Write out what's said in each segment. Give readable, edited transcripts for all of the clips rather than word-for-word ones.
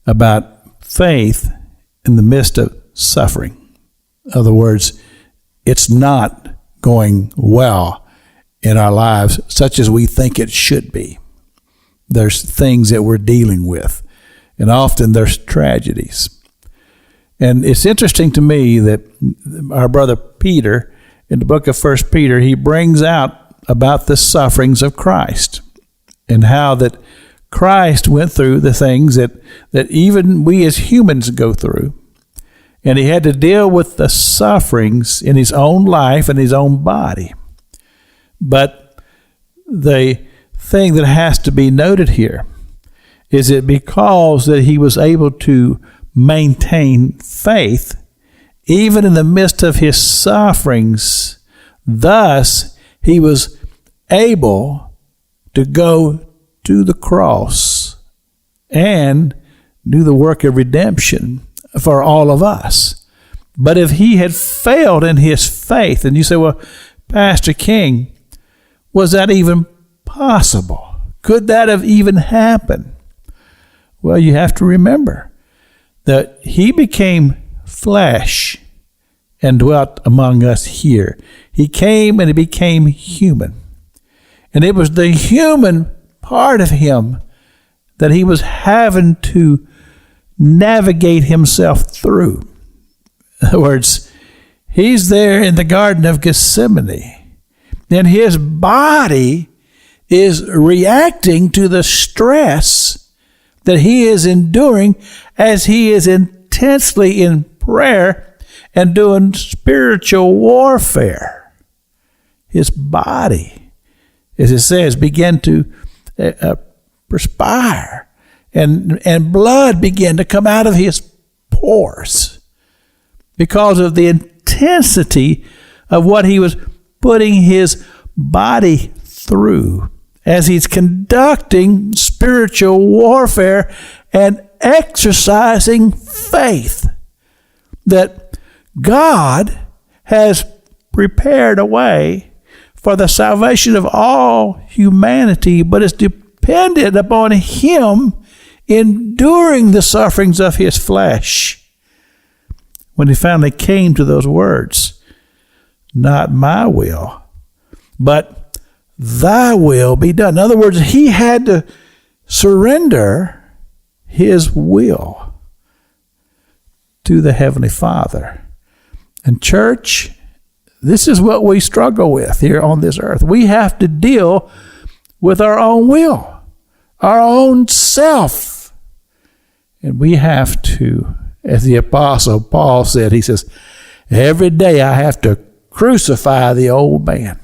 about faith in the midst of suffering. In other words, it's not going well in our lives such as we think it should be. There's things that we're dealing with, and often there's tragedies. And it's interesting to me that our brother Peter, in the book of 1 Peter, he brings out about the sufferings of Christ and how that Christ went through the things that even we as humans go through. And he had to deal with the sufferings in his own life and his own body. But the thing that has to be noted here is that because that he was able to maintain faith even in the midst of his sufferings, thus he was able to go to the cross and do the work of redemption for all of us. But if he had failed in his faith, and you say, well, Pastor King, was that even possible? Could that have even happened? Well, you have to remember that he became flesh and dwelt among us here. He came and he became human. And it was the human part of him that he was having to navigate himself through. In other words, he's there in the Garden of Gethsemane, and his body is reacting to the stress that he is enduring as he is intensely in prayer and doing spiritual warfare. His body, as it says, began to perspire, and blood began to come out of his pores because of the intensity of what he was putting his body through as he's conducting spiritual warfare and exercising faith that God has prepared a way for the salvation of all humanity, but it's dependent upon him enduring the sufferings of his flesh. When he finally came to those words, not my will, but thy will be done. In other words, he had to surrender his will to the Heavenly Father. And church, this is what we struggle with here on this earth. We have to deal with our own will, our own self. And we have to, as the Apostle Paul said, he says, every day I have to crucify the old man.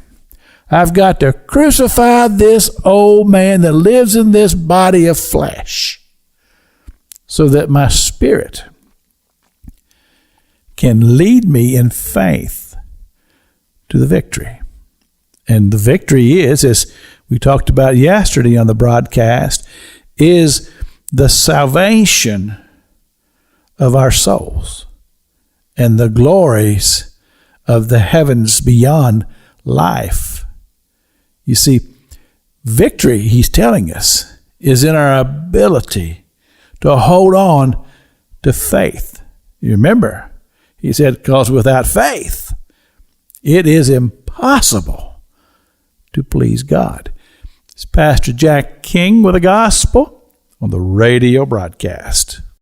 I've got to crucify this old man that lives in this body of flesh so that my spirit can lead me in faith to the victory. And the victory is, as we talked about yesterday on the broadcast, is the salvation of our souls and the glories of the heavens beyond life. You see, victory, he's telling us, is in our ability to hold on to faith. You remember, he said, because without faith, it is impossible to please God. It's Pastor Jack King with the gospel on the radio broadcast.